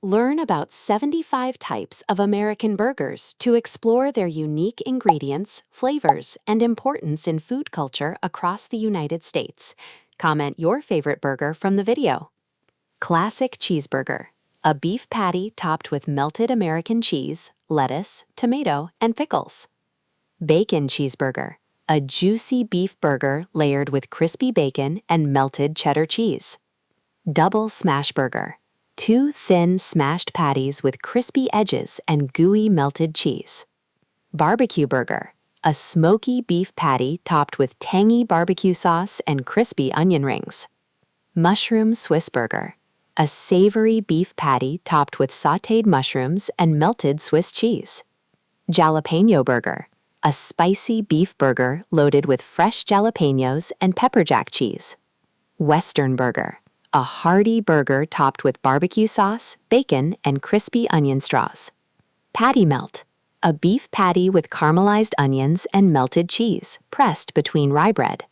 Learn about 75 types of American burgers to explore their unique ingredients, flavors, and importance in food culture across the United States. Comment your favorite burger from the video. Classic cheeseburger, a beef patty topped with melted American cheese, lettuce, tomato, and pickles. Bacon cheeseburger, a juicy beef burger layered with crispy bacon and melted cheddar cheese. Double smash burger, two thin smashed patties with crispy edges and gooey melted cheese. Barbecue burger, a smoky beef patty topped with tangy barbecue sauce and crispy onion rings. Mushroom Swiss burger, a savory beef patty topped with sautéed mushrooms and melted Swiss cheese. Jalapeno burger, a spicy beef burger loaded with fresh jalapenos and pepper jack cheese. Western burger, a hearty burger topped with barbecue sauce, bacon, and crispy onion straws. Patty melt, a beef patty with caramelized onions and melted cheese, pressed between rye bread.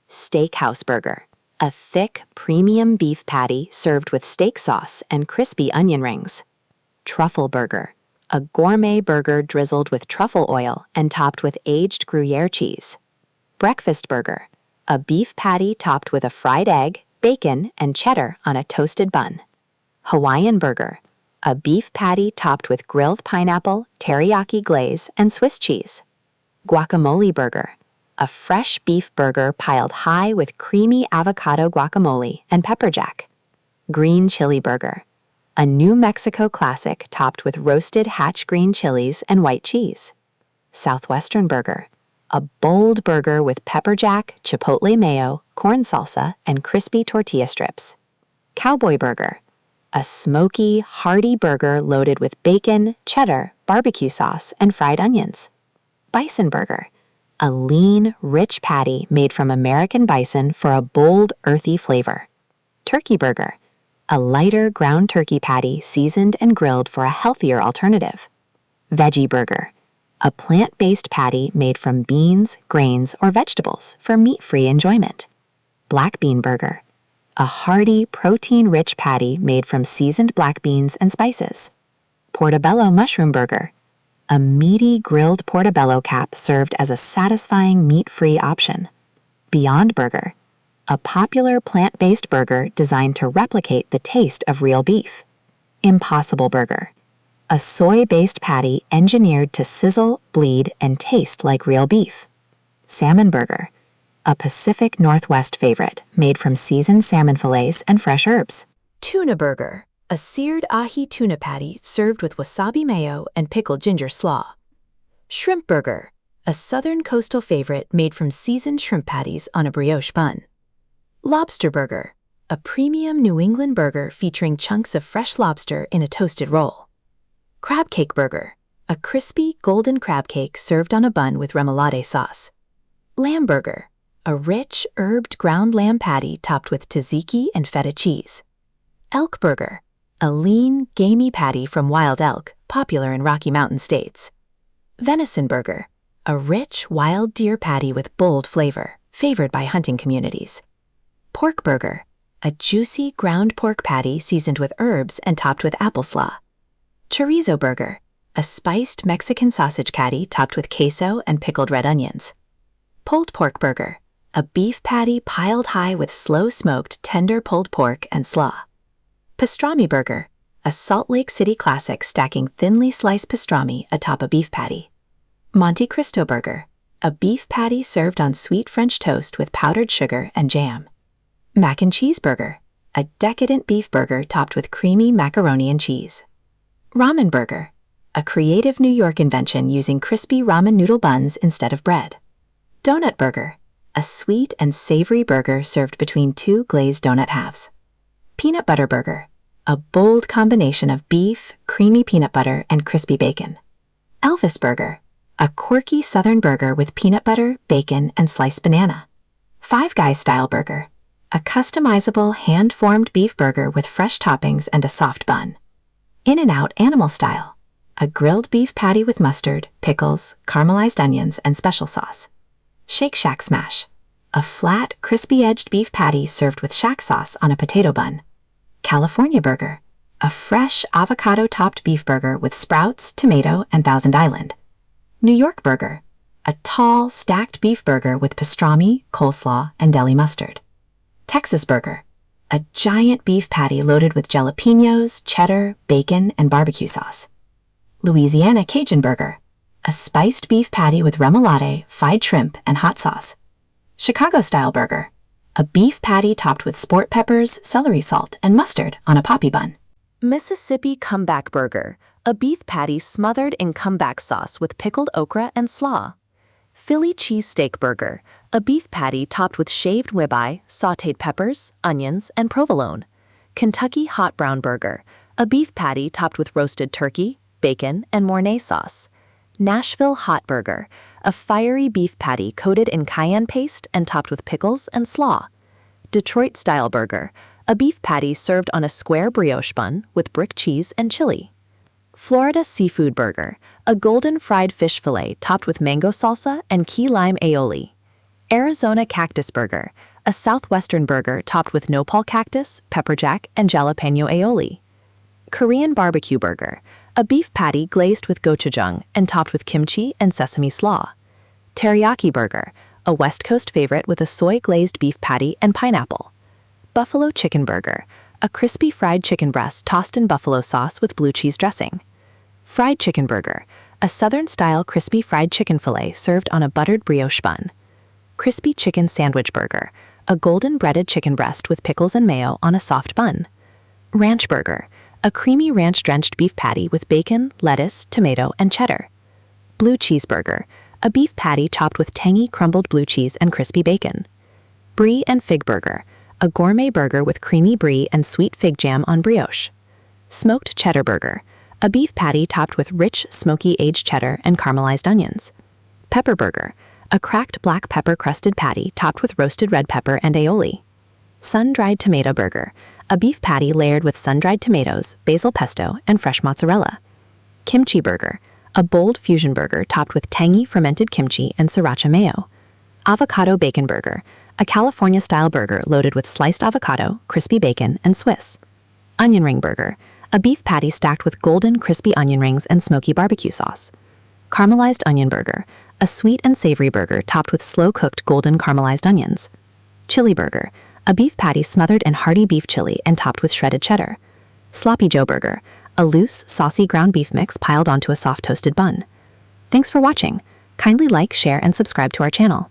Steakhouse burger, a thick, premium beef patty served with steak sauce and crispy onion rings. Truffle burger, a gourmet burger drizzled with truffle oil and topped with aged Gruyere cheese. Breakfast burger, a beef patty topped with a fried egg, bacon, and cheddar on a toasted bun. Hawaiian burger, a beef patty topped with grilled pineapple, teriyaki glaze, and Swiss cheese. Guacamole burger, a fresh beef burger piled high with creamy avocado guacamole and pepper jack. Green chili burger, a New Mexico classic topped with roasted hatch green chilies and white cheese. Southwestern burger, a bold burger with pepper jack, chipotle mayo, corn salsa, and crispy tortilla strips. Cowboy burger, a smoky, hearty burger loaded with bacon, cheddar, barbecue sauce, and fried onions. Bison burger, a lean, rich patty made from American bison for a bold, earthy flavor. Turkey burger, a lighter ground turkey patty seasoned and grilled for a healthier alternative. Veggie burger, a plant-based patty made from beans, grains, or vegetables for meat-free enjoyment. Black bean burger, a hearty, protein-rich patty made from seasoned black beans and spices. Portobello mushroom burger, a meaty grilled portobello cap served as a satisfying meat-free option. Beyond burger, a popular plant-based burger designed to replicate the taste of real beef. Impossible burger, a soy-based patty engineered to sizzle, bleed, and taste like real beef. Salmon burger, a Pacific Northwest favorite made from seasoned salmon fillets and fresh herbs. Tuna burger, a seared ahi tuna patty served with wasabi mayo and pickled ginger slaw. Shrimp burger, a southern coastal favorite made from seasoned shrimp patties on a brioche bun. Lobster burger, a premium New England burger featuring chunks of fresh lobster in a toasted roll. Crab cake burger, a crispy golden crab cake served on a bun with remoulade sauce. Lamb burger, a rich, herbed ground lamb patty topped with tzatziki and feta cheese. Elk burger, a lean, gamey patty from wild elk, popular in Rocky Mountain states. Venison burger, a rich, wild deer patty with bold flavor, favored by hunting communities. Pork burger, a juicy ground pork patty seasoned with herbs and topped with apple slaw. Chorizo burger, a spiced Mexican sausage patty topped with queso and pickled red onions. Pulled pork burger, a beef patty piled high with slow-smoked tender pulled pork and slaw. Pastrami burger, a Salt Lake City classic stacking thinly sliced pastrami atop a beef patty. Monte Cristo burger, a beef patty served on sweet French toast with powdered sugar and jam. Mac and cheese burger, a decadent beef burger topped with creamy macaroni and cheese. Ramen burger, a creative New York invention using crispy ramen noodle buns instead of bread. Donut burger, a sweet and savory burger served between two glazed donut halves. Peanut butter burger, a bold combination of beef, creamy peanut butter, and crispy bacon. Elvis burger, a quirky southern burger with peanut butter, bacon, and sliced banana. Five Guys style burger, a customizable hand-formed beef burger with fresh toppings and a soft bun. In-N-Out animal style, a grilled beef patty with mustard, pickles, caramelized onions, and special sauce. Shake Shack smash, a flat, crispy-edged beef patty served with shack sauce on a potato bun. California burger, a fresh avocado-topped beef burger with Sprouts, tomato, and Thousand Island. New York burger, a tall, stacked beef burger with pastrami, coleslaw, and deli mustard. Texas burger, a giant beef patty loaded with jalapenos, cheddar, bacon, and barbecue sauce. Louisiana Cajun burger, a spiced beef patty with remoulade, fried shrimp, and hot sauce. Chicago-style burger, a beef patty topped with sport peppers, celery salt, and mustard on a poppy bun. Mississippi comeback burger, a beef patty smothered in comeback sauce with pickled okra and slaw. Philly cheesesteak burger, a beef patty topped with shaved ribeye, sautéed peppers, onions, and provolone. Kentucky hot brown burger, a beef patty topped with roasted turkey, bacon, and Mornay sauce. Nashville hot burger, a fiery beef patty coated in cayenne paste and topped with pickles and slaw. Detroit-style burger, a beef patty served on a square brioche bun with brick cheese and chili. Florida seafood burger, a golden fried fish fillet topped with mango salsa and key lime aioli. Arizona cactus burger, a southwestern burger topped with nopal cactus, pepperjack, and jalapeno aioli. Korean barbecue burger, a beef patty glazed with gochujang and topped with kimchi and sesame slaw. Teriyaki burger, a West Coast favorite with a soy-glazed beef patty and pineapple. Buffalo chicken burger, a crispy fried chicken breast tossed in buffalo sauce with blue cheese dressing. Fried chicken burger, a southern-style crispy fried chicken fillet served on a buttered brioche bun. Crispy chicken sandwich burger, a golden breaded chicken breast with pickles and mayo on a soft bun. Ranch burger, a creamy ranch-drenched beef patty with bacon, lettuce, tomato, and cheddar. Blue cheeseburger, a beef patty topped with tangy crumbled blue cheese and crispy bacon. Brie and fig burger, a gourmet burger with creamy brie and sweet fig jam on brioche. Smoked cheddar burger, a beef patty topped with rich, smoky aged cheddar and caramelized onions. Pepper burger, a cracked black pepper-crusted patty topped with roasted red pepper and aioli. Sun-dried tomato burger, a beef patty layered with sun-dried tomatoes, basil pesto, and fresh mozzarella. Kimchi burger, a bold fusion burger topped with tangy fermented kimchi and sriracha mayo. Avocado bacon burger, a California-style burger loaded with sliced avocado, crispy bacon, and Swiss. Onion ring burger, a beef patty stacked with golden crispy onion rings and smoky barbecue sauce. Caramelized onion burger, a sweet and savory burger topped with slow-cooked golden caramelized onions. Chili burger, a beef patty smothered in hearty beef chili and topped with shredded cheddar. Sloppy Joe burger, a loose, saucy ground beef mix piled onto a soft toasted bun. Thanks for watching. Kindly like, share, and subscribe to our channel.